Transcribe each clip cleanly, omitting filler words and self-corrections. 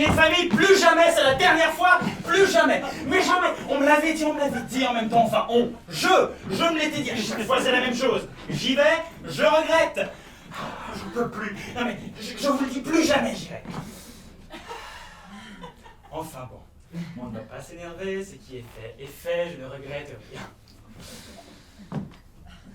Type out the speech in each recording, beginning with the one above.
dîner de famille, plus jamais, c'est la dernière fois, plus jamais, mais jamais. On me l'avait dit en même temps, enfin je me l'étais dit, à chaque fois c'est la même chose. J'y vais, je regrette. Je peux plus, non mais, je vous le dis, plus jamais j'irai. Enfin bon, on ne va pas s'énerver, ce qui est fait, je ne regrette rien.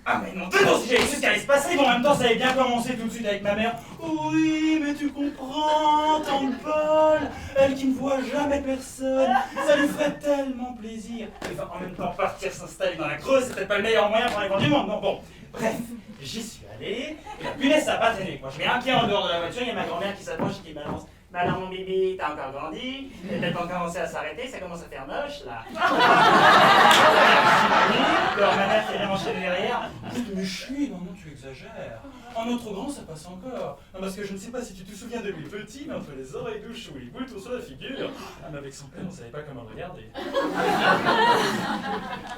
Ah mais non, si j'avais su ce qui allait se passer, bon, en même temps ça avait bien commencé tout de suite avec ma mère. Oui, mais tu comprends, tante Paul, elle qui ne voit jamais personne, ça lui ferait tellement plaisir. Enfin, en même temps, partir s'installer dans la Creuse, c'était pas le meilleur moyen pour aller voir du monde, non, bon. Bref, j'y suis allé, et la punaise ça n'a pas traîné, quoi. Je mets un pied en dehors de la voiture, il y a ma grand-mère qui s'approche et qui me balance. Bah alors mon bébé, t'as encore grandi, et t'as pas commencé à s'arrêter, ça commence à faire moche là. Alors ma mère qui vient m'enchaîner derrière. Mais chut, non, tu exagères. En autre grand, ça passe encore. Non, parce que je ne sais pas si tu te souviens de lui petit, mais entre les oreilles douches ou les boutons sur la figure, ah, mais avec son père, on ne savait pas comment le regarder.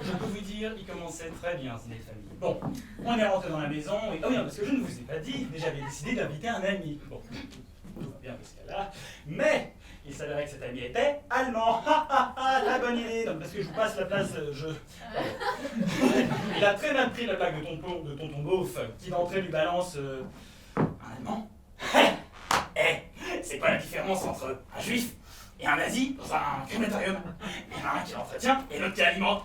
Je peux vous dire, il commençait très bien ce dîner de famille. Bon, on est rentré dans la maison, et oh oui, parce que je ne vous ai pas dit, mais j'avais décidé d'inviter un ami. Bon. Tout va bien jusqu'à-là, mais il s'avérait que cet ami était allemand. La bonne idée. Donc, parce que je vous passe la place, Il a très mal pris la blague de tonton Beauf, qui d'entrée lui balance un allemand. C'est quoi la différence entre un juif et un nazi dans un crématorium? Il y en a un qui l'entretient et l'autre qui l'alimente.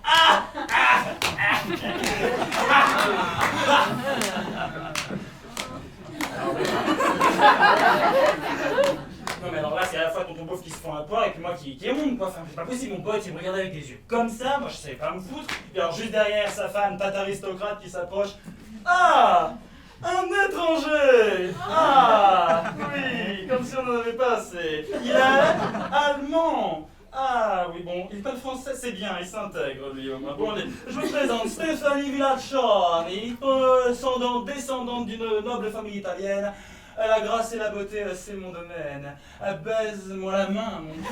Non mais alors là c'est à la fois tonton Beauf qui se fend à poire et puis moi qui est honte quoi, enfin c'est pas possible, mon pote il me regardait avec des yeux comme ça, moi je savais pas me foutre, et alors juste derrière sa femme, tata aristocrate qui s'approche. Ah, un étranger. Ah, oui, comme si on n'en avait pas assez. Il est allemand. Ah oui, bon, il parle français, c'est bien, il s'intègre lui au moins. Bon, allez, je vous présente Stéphanie Villaccioni, descendante d'une noble famille italienne. La grâce et la beauté, c'est mon domaine. Baise-moi la main, mon Dieu.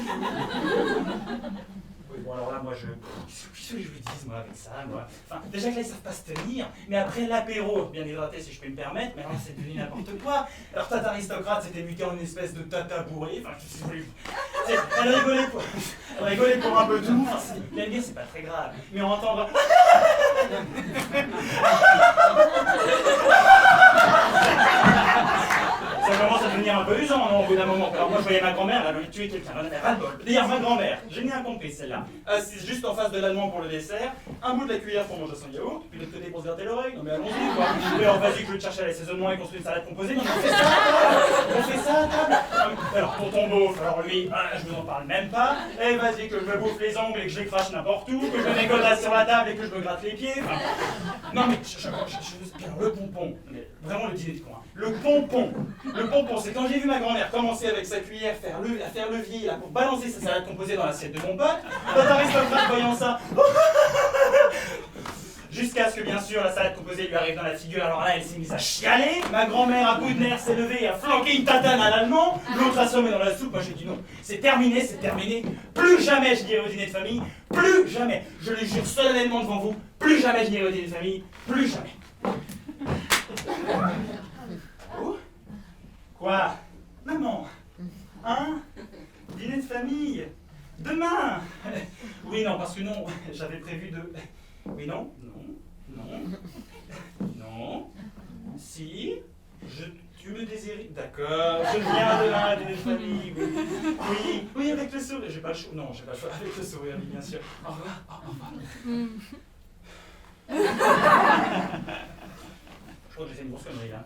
Oui, bon, alors là, moi, qu'est-ce que je lui dise, moi, avec ça, moi? Enfin, déjà que là, ils savent pas se tenir, mais après l'apéro, bien hydraté, si je peux me permettre, mais alors, c'est devenu n'importe quoi. Alors, tata aristocrate s'était muté en une espèce de tata bourré, enfin, qu'est-ce que vous voulez? Elle rigolait pour un peu tout, enfin, bien dire, c'est pas très grave, mais entendre... Ça commence à devenir un peu usant, non, au bout d'un moment. Alors moi, je voyais ma grand-mère, elle avait tué quelqu'un, elle avait ras-le-bol. D'ailleurs, ma grand-mère, j'ai bien compris celle-là, assise juste en face de l'allemand pour le dessert, un bout de la cuillère pour manger son yaourt, puis l'autre côté pour se gratter l'oreille. Non mais allons-y, quoi. Et alors, vas-y, que je vais te chercher à l'assaisonnement et construire une salade composée. Non mais on fait ça à table. Alors, tonton Beauf, alors lui, je vous en parle même pas. Et vas-y, que je me bouffe les ongles et que je les crache n'importe où, que je me dégodasse sur la table et que je me gratte les pieds. Enfin, non mais, alors, le pompon, mais vraiment le dîner de coin. Le pompon, c'est quand j'ai vu ma grand-mère commencer avec sa cuillère à faire levier là, pour balancer sa salade composée dans l'assiette de mon pote, notre aristocrate voyant ça, jusqu'à ce que bien sûr la salade composée lui arrive dans la figure, alors là elle s'est mise à chialer, ma grand-mère à bout de nerfs s'est levée et a flanqué une tatane à l'allemand, l'autre assommé dans la soupe, moi j'ai dit non, c'est terminé, plus jamais je n'irai au dîner de famille, plus jamais, je le jure solennellement devant vous, plus jamais je n'irai au dîner de famille, plus jamais. Quoi? Maman? Hein? Dîner de famille? Demain? Oui, non, parce que non, j'avais prévu de... Oui, non? Non? Si? Tu me désires... D'accord, je viens demain à dîner de famille, oui, avec le sourire. J'ai pas le choix, non, j'ai pas le choix, avec le sourire, oui, bien sûr. Au revoir. Je crois que j'ai fait une grosse connerie, là.